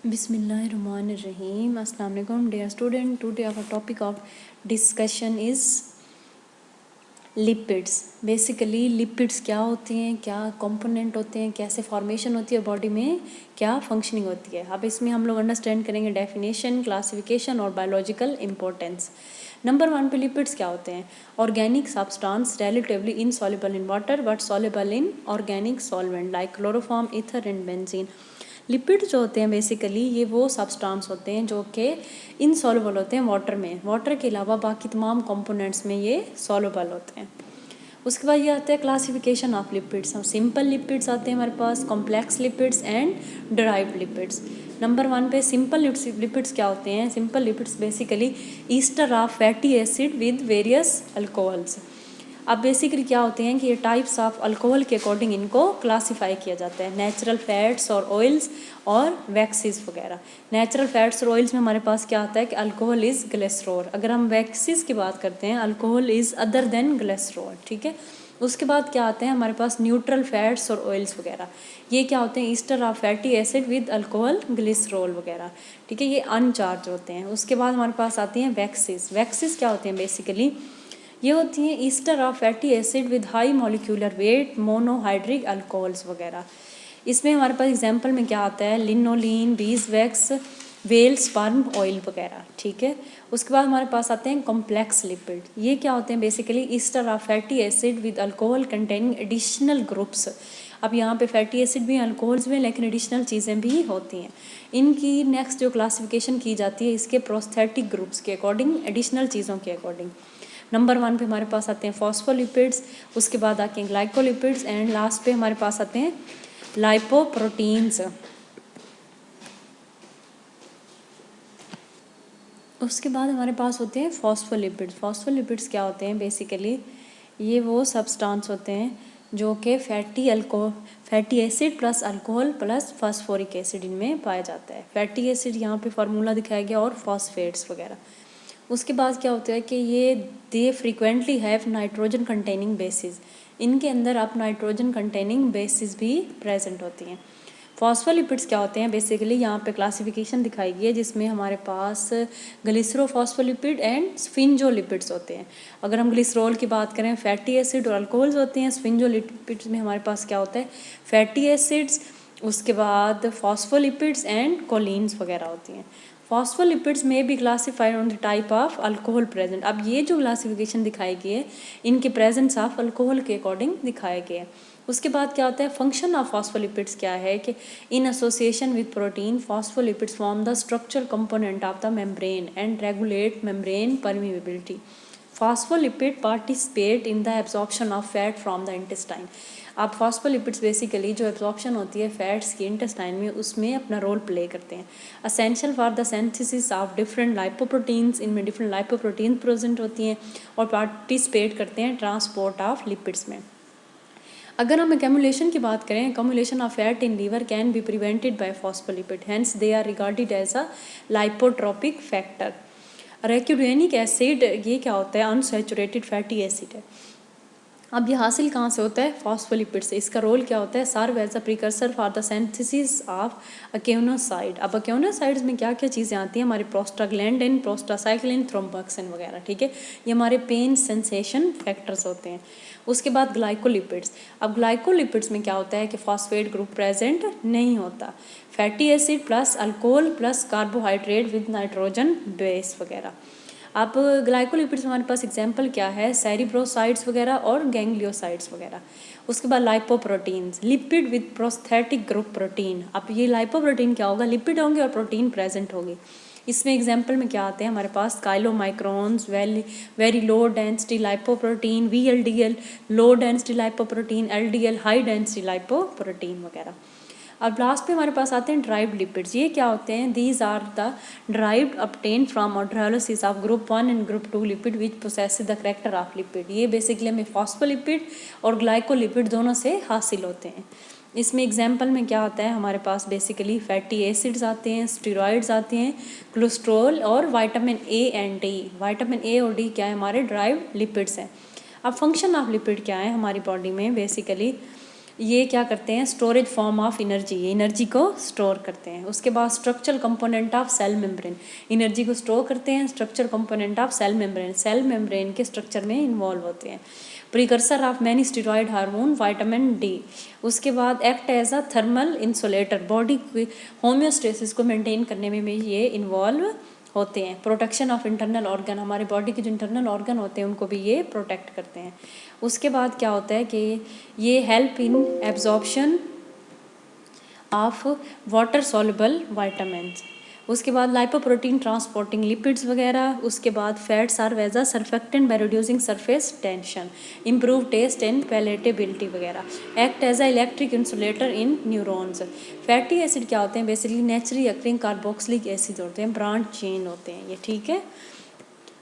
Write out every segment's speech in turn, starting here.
Bismillahirrahmanirrahim. Assalamu alaikum dear student. Today our topic of discussion is lipids. Basically lipids क्या होती हैं, क्या component होते हैं, कैसे फॉर्मेशन होती है बॉडी में, क्या फंक्शनिंग होती है. अब इसमें हम लोग अंडरस्टैंड करेंगे डेफिनेशन, क्लासिफिकेशन और बायोलॉजिकल इंपॉर्टेंस. नंबर 1 पे लिपिड्स क्या होते हैं. Organic substance relatively insoluble in water but soluble in organic solvent like chloroform, ether and benzene. Lipid जो होते हैं बेसिकली ये वो सब्सटेंस होते हैं जो कि इनसॉल्युबल होते हैं वाटर में. वाटर के अलावा बाकी तमाम कंपोनेंट्स में ये सॉल्युबल होते हैं. उसके बाद ये आता है classification of lipids. Simple lipids आते हैं हमारे पास, complex lipids and derived lipids. Number 1 पे सिंपल लिपिड्स क्या होते हैं. Simple lipids basically ester of fatty acid with various alcohols. अब बेसिकली क्या होते हैं कि ये टाइप्स ऑफ अल्कोहल के अकॉर्डिंग इनको क्लासीफाई किया जाता है. नेचुरल फैट्स और ऑयल्स और वैक्सीज वगैरह. नेचुरल फैट्स और ऑयल्स में हमारे पास क्या आता है कि अल्कोहल इज़ ग्लिसरॉल. अगर हम वैक्सीज की बात करते हैं alcohol is other than glycerol. ठीक है. उसके बाद क्या आते हैं हमारे पास न्यूट्रल फैट्स और ऑयल्स वगैरह. ये क्या होते हैं Easter of fatty acid with alcohol glycerol वगैरह. ठीक है. ये अनचार्ज होते हैं. उसके बाद हमारे पास आती हैं वैक्सीज. वैक्सीज क्या होते हैं बेसिकली ये होती हैं Easter of fatty acid with high molecular weight, monohydric alcohols वगैरह. इसमें हमारे पास एग्जांपल में क्या आता है लिनोलीन, bees wax, well sperm oil वगैरह. ठीक है. उसके बाद हमारे पास आते हैं कॉम्प्लेक्स लिपिड. ये क्या होते हैं basically ester of fatty acid with alcohol containing additional groups. अब यहाँ पे फैटी एसिड भी अल्कोहल्स में लेकिन एडिशनल चीज़ें भी होती हैं. इनकी नेक्स्ट जो क्लासिफिकेशन की जाती है इसके प्रोस्थेटिक ग्रुप्स के अकॉर्डिंग, एडिशनल चीज़ों के अकॉर्डिंग. नंबर 1 पे हमारे पास आते हैं फॉस्फोलिपिड्स. उसके बाद आते हैं ग्लाइकोलिपिड्स एंड लास्ट पे हमारे पास आते हैं लाइपोप्रोटीन्स. उसके बाद हमारे पास होते हैं फॉस्फोलिपिड्स. फॉस्फोलिपिड्स क्या होते हैं बेसिकली ये वो सब्सटेंस होते हैं जो कि fatty acid plus alcohol plus phosphoric acid इनमें पाया जाता है. फैटी एसिड यहाँ पे फार्मूला दिखाया गया और फॉस्फेट्स वगैरह. उसके बाद क्या होता है कि ये they frequently have nitrogen containing bases. इनके अंदर आप नाइट्रोजन कंटेनिंग बेसिस भी प्रेजेंट होती हैं. फॉस्फोलिपिड्स क्या होते हैं बेसिकली यहाँ पे क्लासिफिकेशन दिखाई गई है जिसमें हमारे पास ग्लिसरोफॉस्फोलिपिड एंड स्फिंजोलिपिड्स होते हैं. अगर हम ग्लिसरॉल की बात करें फैटी एसिड और अल्कोहल्स होते हैं. स्फिंजोलिपिड्स में हमारे पास क्या होता है फैटी एसिड्स, उसके बाद फॉस्फोलिपिड्स एंड कोलिन्स वगैरह होती हैं. फॉस्फोलिपिड्स में भी classified on the type of alcohol present. अब ये जो क्लासिफिकेशन दिखाई गई है इनके प्रेजेंस ऑफ अल्कोहल के अकॉर्डिंग दिखाया गया है. उसके बाद क्या होता है फंक्शन ऑफ फॉस्फोलिपिड्स क्या है कि in association with protein phospholipids form the structural component of the membrane and regulate membrane permeability. Phospholipid participate in the absorption of fat from the intestine. अब फॉस्फोलिपिड्स बेसिकली जो absorption होती है fats की intestine में उसमें अपना role play करते हैं. Essential for the synthesis of different lipoproteins. इनमें डिफरेंट लाइपोप्रोटीन प्रेजेंट होती हैं और पार्टिसिपेट करते हैं ट्रांसपोर्ट ऑफ लिपिड्स में. अगर हम एक्यूमुलेशन की बात करें accumulation of fat in liver can be prevented by phospholipid. Hence they are regarded as a lipotropic factor. रेक्यूरेनिक एसिड ये क्या होता है अनसैचुरेटेड फैटी एसिड है. अब ये हासिल कहाँ से होता है फॉस्फोलिपिड से. इसका रोल क्या होता है serve as a precursor for the synthesis of अक्यूनोसाइड. अब अक्यूनोसाइड्स में क्या क्या चीज़ें आती हैं हमारे प्रोस्टाग्लैंडिन, प्रोस्टासाइक्लिन, थ्रोम्बोक्सिन वगैरह. ठीक है. ये हमारे पेन सेंसेशन फैक्टर्स होते हैं. उसके बाद ग्लाइकोलिपिड्स. अब ग्लाइकोलिपिड्स में क्या होता है कि फॉस्फेट ग्रुप प्रेजेंट नहीं होता. Fatty acid plus alcohol plus carbohydrate with nitrogen base वगैरह. अब ग्लाइकोलिपिड्स हमारे पास एग्जांपल क्या है सेरिब्रोसाइड्स वगैरह और गैंग्लियोसाइड्स वगैरह. उसके बाद lipoproteins lipid with prosthetic group protein. अब ये लाइपोप्रोटीन क्या होगा लिपिड होंगे और प्रोटीन प्रेजेंट होगी. इसमें एग्जांपल में क्या आते हैं हमारे पास chylomicrons, very low density lipoprotein, VLDL low density lipoprotein, LDL high density lipoprotein वगैरह. अब लास्ट पे हमारे पास आते हैं ड्राइव्ड लिपिड्स. ये क्या होते हैं these are the derived obtained from hydrolysis of group 1 and group 2 lipid which possess the character of lipid. ये बेसिकली हमें फॉस्फोलिपिड और ग्लाइकोलिपिड दोनों से हासिल होते हैं. इसमें एग्जाम्पल में क्या आता है हमारे पास बेसिकली फैटी एसिड्स आते हैं, स्टेरॉइड्स आते हैं, कोलेस्ट्रॉल और vitamin A and D. Vitamin A और D क्या है हमारे ड्राइव्ड लिपिड्स हैं. अब फंक्शन ऑफ लिपिड क्या है हमारी बॉडी में बेसिकली ये क्या करते हैं, storage form of energy, energy को स्टोर करते हैं। उसके बाद structural component of cell membrane, energy को स्टोर करते हैं। Structure component of cell membrane, cell membrane के स्ट्रक्चर में इन्वॉल्व होते हैं। Precursor of many steroid hormone, vitamin D. उसके बाद act as a thermal insulator, body की होम्योस्टेसिस को मेंटेन करने में भी ये इन्वॉल्व होते हैं। प्रोटेक्शन ऑफ इंटरनल ऑर्गन, हमारे बॉडी के जो इंटरनल ऑर्गन होते हैं उनको भी ये प्रोटेक्ट करते हैं। उसके बाद क्या होता है कि ये help in absorption of water soluble vitamins. उसके बाद लाइपोप्रोटीन ट्रांसपोर्टिंग लिपिड्स वगैरह। उसके बाद fats are as a surfactant by reducing surface tension, improve taste and palatability वगैरह। Act as a electric insulator in neurons. Fatty acid क्या होते हैं, basically naturally occurring carboxylic acid होते हैं, ब्रांच चेन होते हैं ये, ठीक है।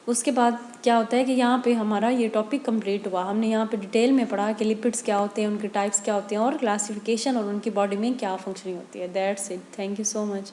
उसके बाद क्या होता है कि यहाँ पे हमारा ये टॉपिक कंप्लीट हुआ। हमने यहाँ पे डिटेल में पढ़ा कि लिपिड्स क्या होते हैं, उनके टाइप्स क्या होते हैं और क्लासिफिकेशन और उनकी बॉडी में क्या फंक्शनिंग होती है। That's it, thank you so much.